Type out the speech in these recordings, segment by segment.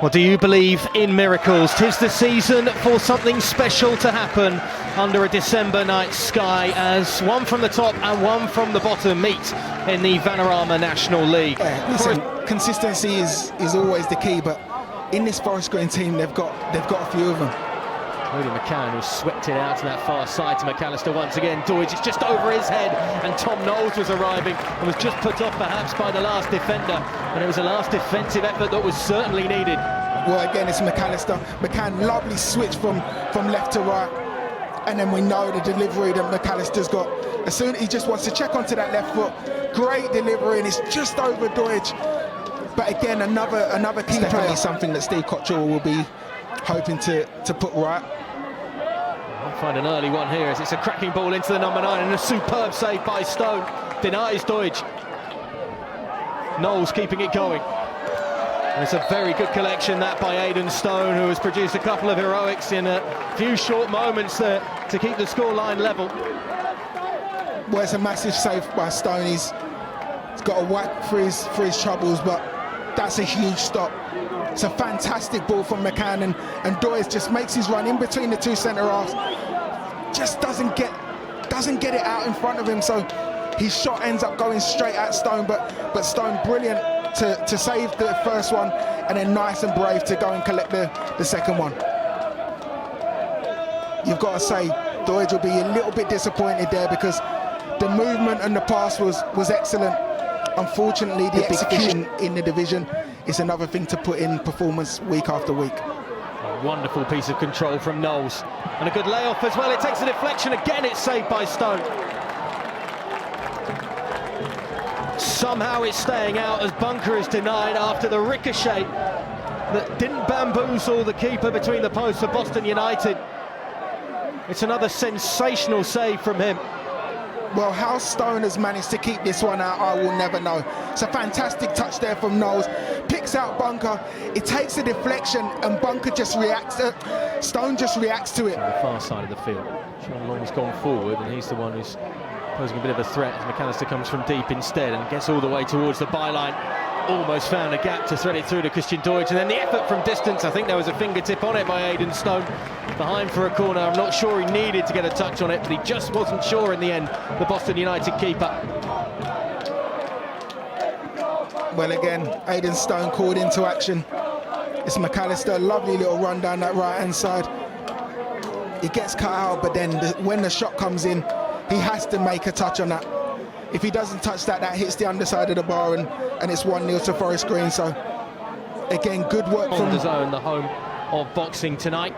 Well, do you believe in miracles? 'Tis the season for something special to happen under a December night sky, as one from the top and one from the bottom meet in the Vanarama National League. Listen, consistency is always the key, but in this Forest Green team, they've got a few of them. Rudy McCann, who swept it out to that far side to McAllister once again. Doidge is just over his head, and Tom Knowles was arriving and was just put off perhaps by the last defender, and it was a last defensive effort that was certainly needed. Well, again, it's McAllister. McCann, lovely switch from left to right, and then we know the delivery that McAllister's got. As soon as he just wants to check onto that left foot, great delivery, and it's just over Doidge. But again, another key player, something that Steve Cottrell will be hoping to put right. I'll find an early one here as it's a cracking ball into the number 9 and a superb save by Stone. Denies Doidge. Knowles keeping it going. And it's a very good collection that by Aidan Stone, who has produced a couple of heroics in a few short moments to keep the scoreline level. Well, it's a massive save by Stone. He's got a whack for his troubles, but that's a huge stop. It's a fantastic ball from McCann, and Doidge just makes his run in between the two centre-halves. Just doesn't get it out in front of him, so his shot ends up going straight at Stone, but Stone brilliant to save the first one, and then nice and brave to go and collect the second one. You've got to say, Doidge will be a little bit disappointed there, because the movement and the pass was excellent. Unfortunately, the execution in the division is another thing to put in performance week after week. A wonderful piece of control from Knowles, and a good layoff as well. It takes a deflection again. It's saved by Stone. Somehow it's staying out as Bunker is denied after the ricochet that didn't bamboozle the keeper between the posts of Boston United. It's another sensational save from him. Well, how Stone has managed to keep this one out, I will never know. It's a fantastic touch there from Knowles. Picks out Bunker. It takes a deflection, and Bunker just reacts. Stone just reacts to it. On the far side of the field, Sean Long's gone forward, and he's the one who's posing a bit of a threat as McAllister comes from deep instead and gets all the way towards the byline. Almost found a gap to thread it through to Christian Doidge, and then the effort from distance. I think there was a fingertip on it by Aidan Stone. Behind for a corner. I'm not sure he needed to get a touch on it, but he just wasn't sure in the end, the Boston United keeper. Well, again, Aidan Stone called into action. It's McAllister, lovely little run down that right-hand side. He gets cut out, but then when the shot comes in, he has to make a touch on that. If he doesn't touch that, that hits the underside of the bar, and it's 1-0 to Forest Green. So, again, good work from DAZN, the home of boxing tonight.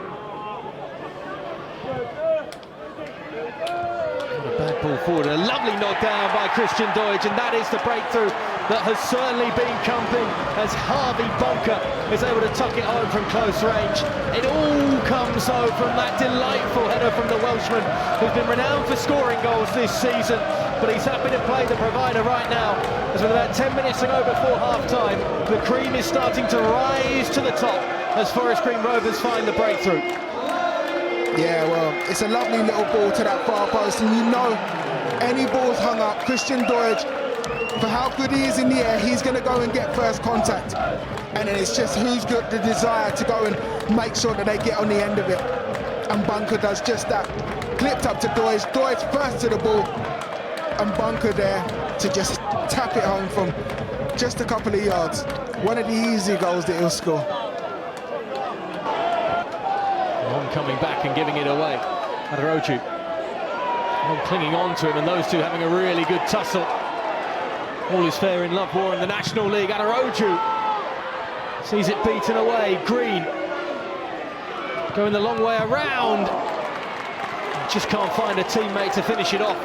What a bad ball forward, a lovely knock down by Christian Doidge, and that is the breakthrough that has certainly been coming as Harvey Bunker is able to tuck it home from close range. It all comes though from that delightful header from the Welshman, who's been renowned for scoring goals this season, but he's happy to play the provider right now, as with about 10 minutes to go before half-time, the cream is starting to rise to the top as Forest Green Rovers find the breakthrough. Yeah, well, it's a lovely little ball to that far post, and you know, any ball's hung up, Christian Doidge, for how good he is in the air, he's going to go and get first contact, and then it's just who's got the desire to go and make sure that they get on the end of it, and Bunker does just that. Clipped up to Doidge first to the ball, and Bunker there to just tap it home from just a couple of yards. One of the easy goals that he'll score. Long coming back and giving it away. Adaroju clinging on to him, and those two having a really good tussle. All is fair in love war in the National League. Adaroju sees it beaten away. Green going the long way around. Just can't find a teammate to finish it off.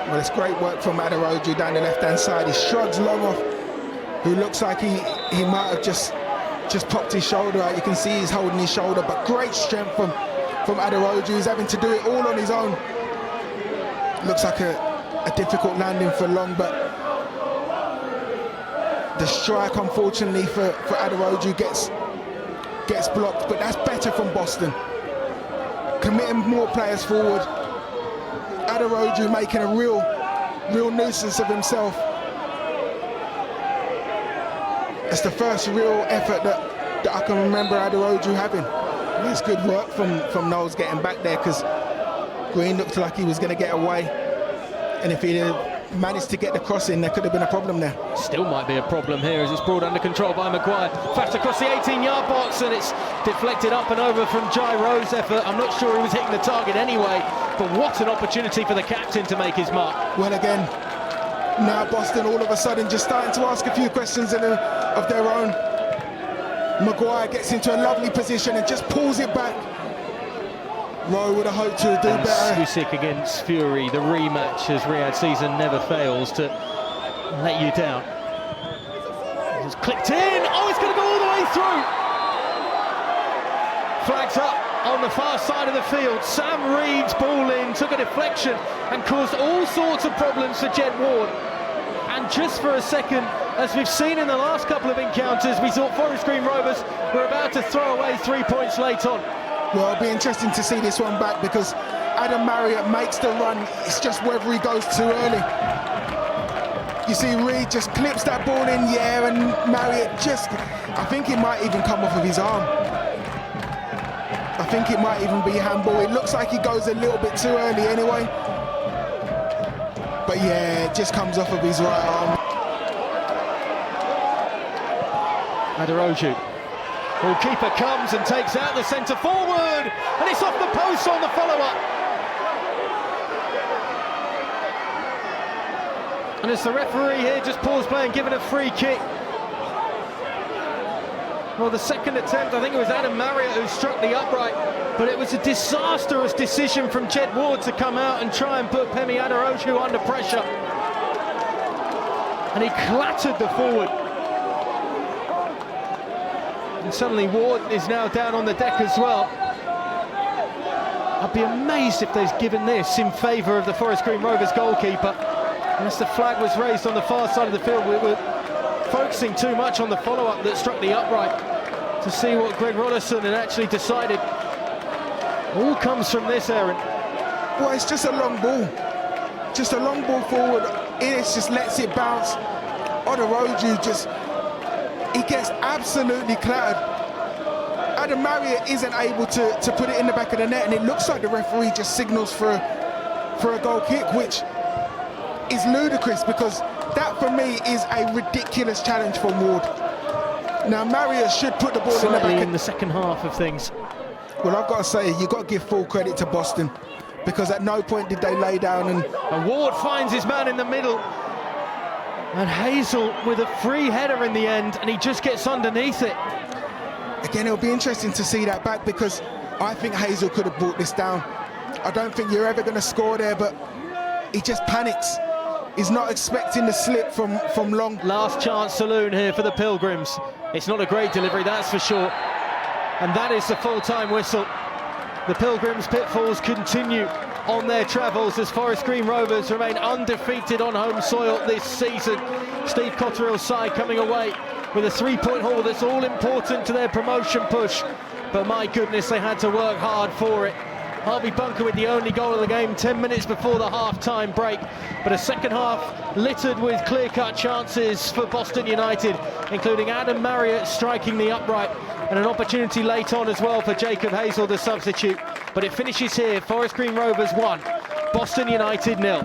Well, it's great work from Adaroju down the left-hand side. He shrugs Long off, who looks like he might have just popped his shoulder out. You can see he's holding his shoulder, but great strength from Adaroju. He's having to do it all on his own. Looks like a difficult landing for Long, but the strike, unfortunately for Adaroju, gets blocked, but that's better from Boston. Committing more players forward. Adaroju making a real nuisance of himself. It's the first real effort that I can remember Aderoju having. It's good work from Knowles getting back there, because Green looked like he was going to get away, and if he'd have managed to get the cross in, there could have been a problem there. Still might be a problem here as it's brought under control by Maguire. Fast across the 18-yard box, and it's deflected up and over from Jai Rowe's effort. I'm not sure he was hitting the target anyway, but what an opportunity for the captain to make his mark. Well, again, now Boston all of a sudden just starting to ask a few questions of their own. Maguire gets into a lovely position and just pulls it back. Rowe would have hoped to do better. Usyk against Fury, the rematch, as Riyadh season never fails to let you down. It's clipped in. Oh, it's going to go all the way through. Flags up on the far side of the field. Sam Reed's ball in, took a deflection and caused all sorts of problems for Jed Ward. And just for a second, as we've seen in the last couple of encounters, we thought Forest Green Rovers were about to throw away 3 points late on. Well, it'll be interesting to see this one back, because Adam Marriott makes the run. It's just whether he goes too early. You see Reed just clips that ball in, and Marriott just, I think it might even come off of his arm. I think it might even be handball. It looks like he goes a little bit too early anyway. But it just comes off of his right arm. Aderoju. Goalkeeper comes and takes out the centre forward, and it's off the post on the follow-up. And it's the referee here just paused play and given a free kick. Well, the second attempt, I think it was Adam Marriott who struck the upright, but it was a disastrous decision from Jed Ward to come out and try and put Pemi Aderoju under pressure. And he clattered the forward. And suddenly Ward is now down on the deck as well. I'd be amazed if they've given this in favour of the Forest Green Rovers goalkeeper. Unless the flag was raised on the far side of the field. We were focusing too much on the follow-up that struck the upright to see what Greg Rollison had actually decided. All comes from this, Aaron. Well, it's just a long ball. Just a long ball forward. It just lets it bounce. Aderoju just... he gets absolutely clattered. Adam Marriott isn't able to put it in the back of the net, and it looks like the referee just signals for a goal kick, which is ludicrous, because that for me is a ridiculous challenge from Ward. Now Marriott should put the ball slightly in the second half of things. Well, I've got to say, you've got to give full credit to Boston, because at no point did they lay down. And Ward finds his man in the middle. And Hazel with a free header in the end, and he just gets underneath it. Again, it'll be interesting to see that back, because I think Hazel could have brought this down. I don't think you're ever going to score there, but he just panics. He's not expecting the slip from long. Last chance saloon here for the Pilgrims. It's not a great delivery, that's for sure. And that is the full-time whistle. The Pilgrims' pitfalls continue on their travels as Forest Green Rovers remain undefeated on home soil this season. Steve Cotterill's side coming away with a 3-point haul that's all important to their promotion push. But my goodness, they had to work hard for it. Harvey Bunker with the only goal of the game 10 minutes before the half-time break. But a second half littered with clear-cut chances for Boston United, including Adam Marriott striking the upright, and an opportunity late on as well for Jacob Hazel, the substitute. But it finishes here, Forest Green Rovers 1, Boston United 0.